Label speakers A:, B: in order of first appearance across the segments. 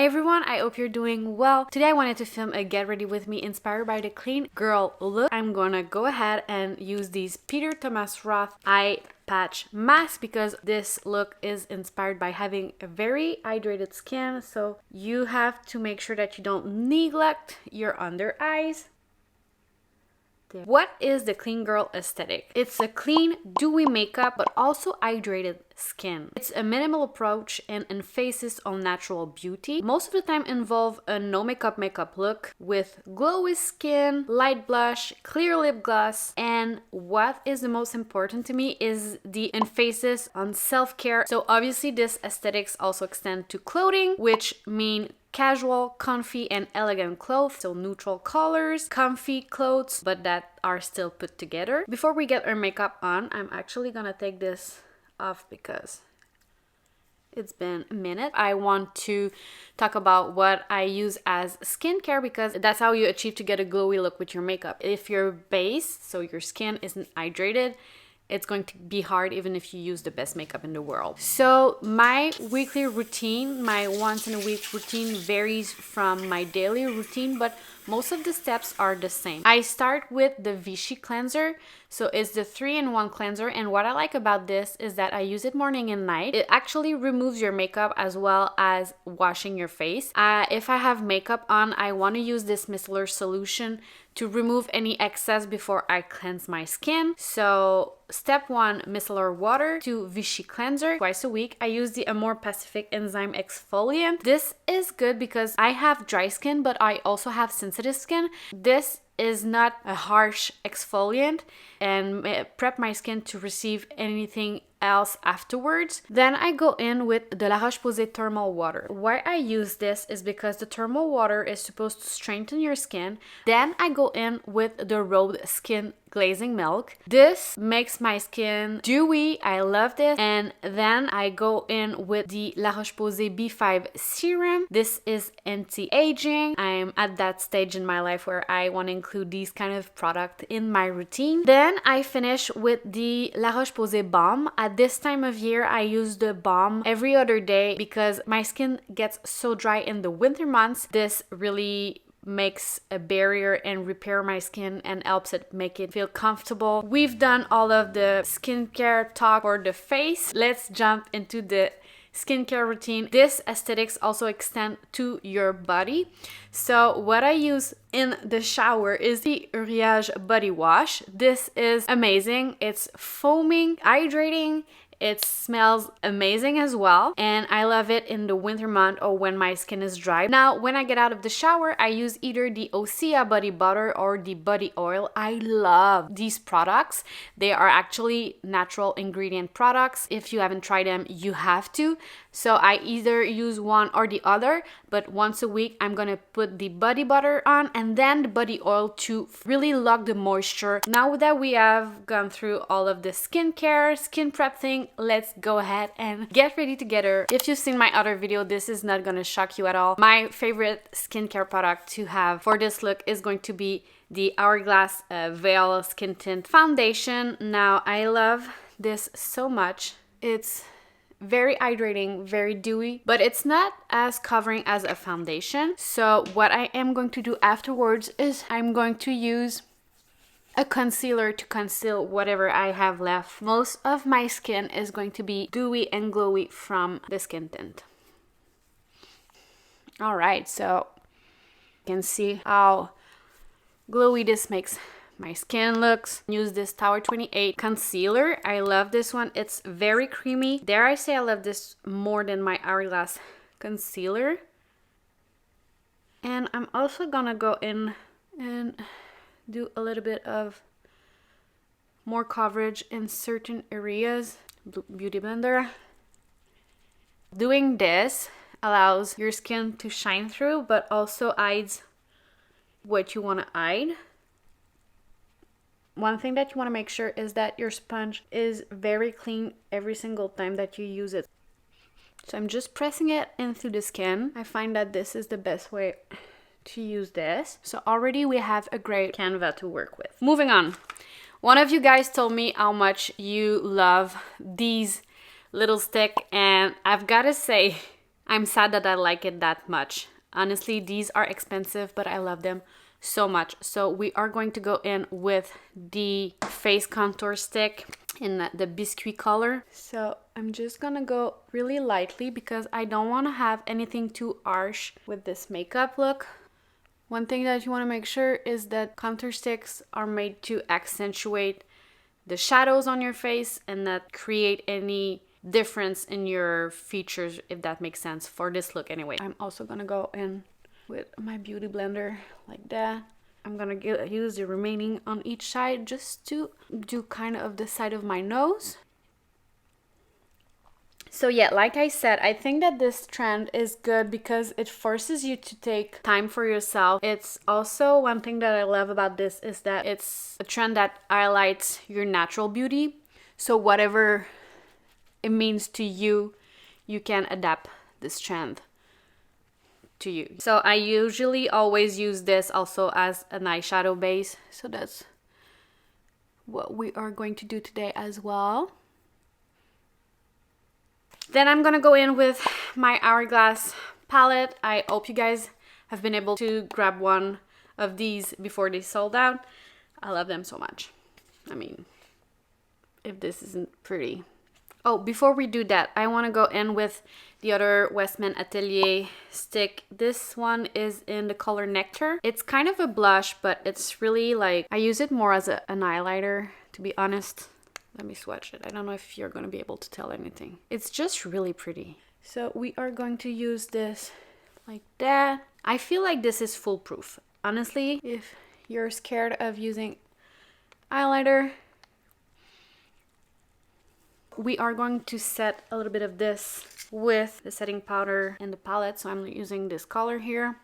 A: Hi everyone, I hope you're doing well. Today I wanted to film a get ready with me inspired by the clean girl look. I'm gonna go ahead and use these Peter Thomas Roth eye patch mask because this look is inspired by having a very hydrated skin, so you have to make sure that you don't neglect your under eyes. What is the clean girl aesthetic? It's a clean, dewy makeup, but also hydrated skin. It's a minimal approach and emphasis on natural beauty. Most of the time involve a no makeup look with glowy skin, light blush, clear lip gloss, and what is the most important to me is the emphasis on self-care. So obviously this aesthetics also extend to clothing, which mean casual, comfy, and elegant clothes, so neutral colors, comfy clothes, but that are still put together. Before we get our makeup on, I'm actually gonna take this off because it's been a minute. I want to talk about what I use as skincare because that's how you achieve to get a glowy look with your makeup. If your base, so your skin, isn't hydrated, it's going to be hard even if you use the best makeup in the world. So my weekly routine, my once in a week routine varies from my daily routine, but most of the steps are the same. I start with the Vichy cleanser. So it's the 3-in-1 cleanser, and what I like about this is that I use it morning and night. It actually removes your makeup as well as washing your face. If I have makeup on, I want to use this micellar solution to remove any excess before I cleanse my skin. So step 1, micellar water to Vichy cleanser. Twice a week, I use the Amor Pacific Enzyme exfoliant. This is good because I have dry skin, but I also have sensitive skin. This is not a harsh exfoliant and prep my skin to receive anything else afterwards. Then I go in with the La Roche-Posay Thermale water. Why I use this is because the thermal water is supposed to strengthen your skin. Then I go in with the Rhode skin glazing milk. This makes my skin dewy. I love this. And then I go in with the La Roche-Posay B5 serum. This is anti-aging. I'm at that stage in my life where I want to include these kind of product in my routine. Then I finish with the La Roche-Posay balm. At this time of year, I use the balm every other day because my skin gets so dry in the winter months. This really makes a barrier and repair my skin and helps it make it feel comfortable. We've done all of the skincare talk for the face. Let's jump into the skincare routine. This aesthetics also extend to your body. So what I use in the shower is the URIAGE body wash. This is amazing. It's foaming, hydrating. It smells amazing as well, and I love it in the winter month or when my skin is dry. Now, when I get out of the shower, I use either the Osea body butter or the body oil. I love these products. They are actually natural ingredient products. If you haven't tried them, you have to. So I either use one or the other, but once a week, I'm gonna put the body butter on and then the body oil to really lock the moisture. Now that we have gone through all of the skincare, skin prep thing, let's go ahead and get ready together. If you've seen my other video, this is not gonna shock you at all. My favorite skincare product to have for this look is going to be the Hourglass Veil Skin Tint Foundation. Now, I love this so much. It's very hydrating, very dewy, but it's not as covering as a foundation. So what I am going to do afterwards is I'm going to use a concealer to conceal whatever I have left. Most of my skin is going to be dewy and glowy from the skin tint. All right, so you can see how glowy this makes my skin looks. Use this Tower 28 concealer. I love this one. It's very creamy. Dare I say I love this more than my Hourglass concealer. And I'm also gonna go in and do a little bit of more coverage in certain areas. Beauty blender. Doing this allows your skin to shine through, but also hides what you want to hide. One thing that you want to make sure is that your sponge is very clean every single time that you use it. So I'm just pressing it into the skin. I find that this is the best way to use this. So already we have a great canvas to work with. Moving on. One of you guys told me how much you love these little stick, and I've got to say I'm sad that I like it that much. Honestly, these are expensive, but I love them so much. So we are going to go in with the face contour stick in the biscuit color. So I'm just gonna go really lightly because I don't want to have anything too harsh with this makeup look. One thing that you want to make sure is that contour sticks are made to accentuate the shadows on your face and not create any difference in your features, if that makes sense, for this look anyway. I'm also gonna go in with my beauty blender like that. I'm gonna use the remaining on each side just to do kind of the side of my nose. So yeah, like I said, I think that this trend is good because it forces you to take time for yourself. It's also one thing that I love about this is that it's a trend that highlights your natural beauty. So whatever it means to you, you can adapt this trend to you. So I usually always use this also as an eyeshadow base. So that's what we are going to do today as well. Then I'm gonna go in with my Hourglass palette. I hope you guys have been able to grab one of these before they sold out. I love them so much. I mean, if this isn't pretty. Oh, before we do that, I want to go in with the other Westman Atelier stick. This one is in the color Nectar. It's kind of a blush, but it's really like, I use it more as an highlighter, to be honest. Let me swatch it. I don't know if you're going to be able to tell anything. It's just really pretty. So we are going to use this like that. I feel like this is foolproof. Honestly, if you're scared of using highlighter, we are going to set a little bit of this with the setting powder in the palette. So I'm using this color here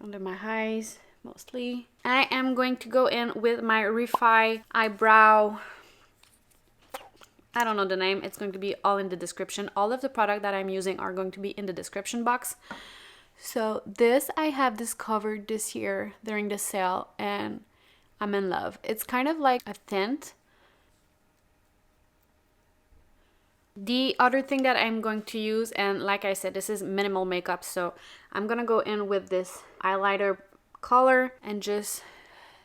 A: under my eyes mostly. I am going to go in with my Refy eyebrow. I don't know the name. It's going to be all in the description. All of the product that I'm using are going to be in the description box. So this I have discovered this year during the sale and I'm in love. It's kind of like a tint. The other thing that I'm going to use, and like I said, this is minimal makeup, so I'm gonna go in with this highlighter color and just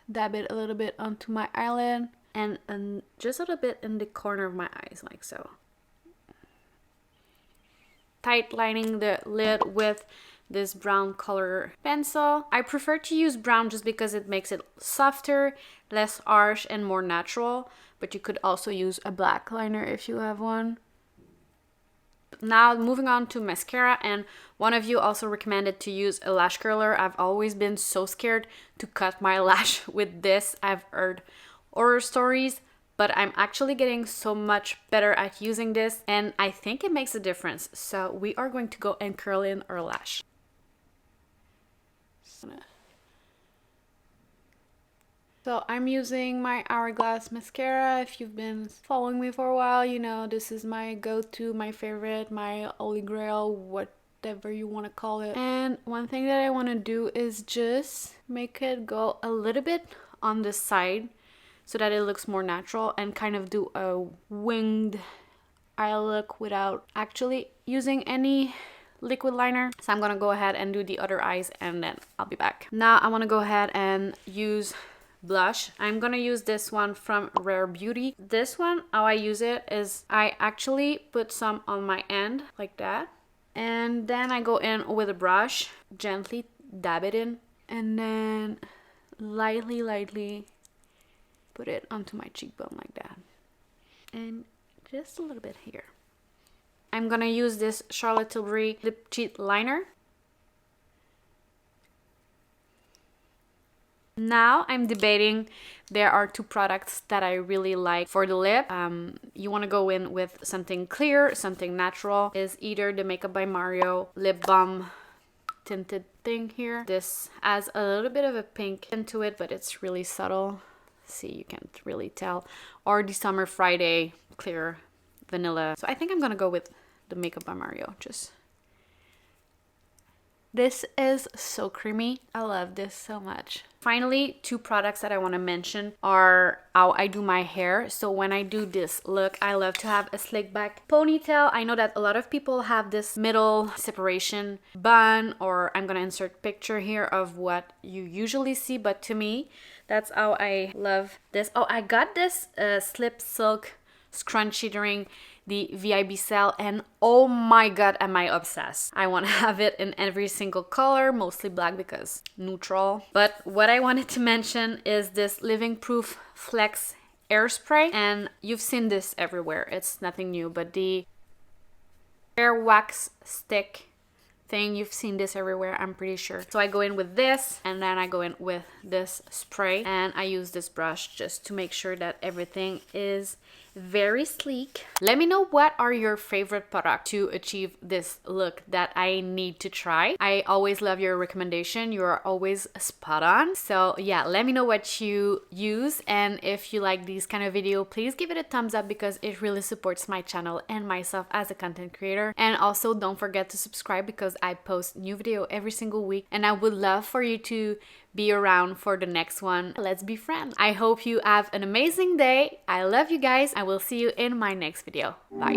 A: dab it a little bit onto my eyelid and just a little bit in the corner of my eyes, like so. Tight lining the lid with this brown color pencil. I prefer to use brown just because it makes it softer, less harsh, and more natural, but you could also use a black liner if you have one. Now moving on to mascara, and one of you also recommended to use a lash curler. I've always been so scared to cut my lash with this. I've heard horror stories, but I'm actually getting so much better at using this and I think it makes a difference. So we are going to go and curl in our lash. So I'm using my Hourglass mascara. If you've been following me for a while, you know this is my go-to, my favorite, my holy grail, whatever you want to call it. And one thing that I want to do is just make it go a little bit on the side so that it looks more natural and kind of do a winged eye look without actually using any liquid liner. So I'm gonna go ahead and do the other eyes and then I'll be back. Now I want to go ahead and use blush. I'm gonna use this one from Rare Beauty. This one, how I use it is I actually put some on my end like that, and then I go in with a brush, gently dab it in, and then lightly put it onto my cheekbone like that, and just a little bit here. I'm gonna use this Charlotte Tilbury lip cheat liner. Now I'm debating, there are two products that I really like for the lip. You want to go in with something clear, something natural. Is either the Makeup by Mario lip balm tinted thing here. This has a little bit of a pink into it, but it's really subtle. See, you can't really tell. Or the Summer Friday clear vanilla. So I think I'm gonna go with the Makeup by Mario. Just This is so creamy. I love this so much. Finally, two products that I want to mention are how I do my hair. So when I do this look, I love to have a slick back ponytail. I know that a lot of people have this middle separation bun, or I'm gonna insert picture here of what you usually see, but to me, that's how I love this. Oh, I got this slip silk scrunchie during the VIB sale, and oh my god, am I obsessed. I want to have it in every single color, mostly black because neutral. But what I wanted to mention is this Living Proof Flex Airspray, and you've seen this everywhere. It's nothing new, but the hair wax stick thing, you've seen this everywhere, I'm pretty sure. So I go in with this, and then I go in with this spray, and I use this brush just to make sure that everything is very sleek. Let me know what are your favorite products to achieve this look that I need to try. I always love your recommendation. You are always spot on. So yeah, let me know what you use, and if you like these kind of video, please give it a thumbs up because it really supports my channel and myself as a content creator. And also don't forget to subscribe because I post new video every single week, and I would love for you to be around for the next one. Let's be friends. I hope you have an amazing day. I love you guys. I will see you in my next video. Bye.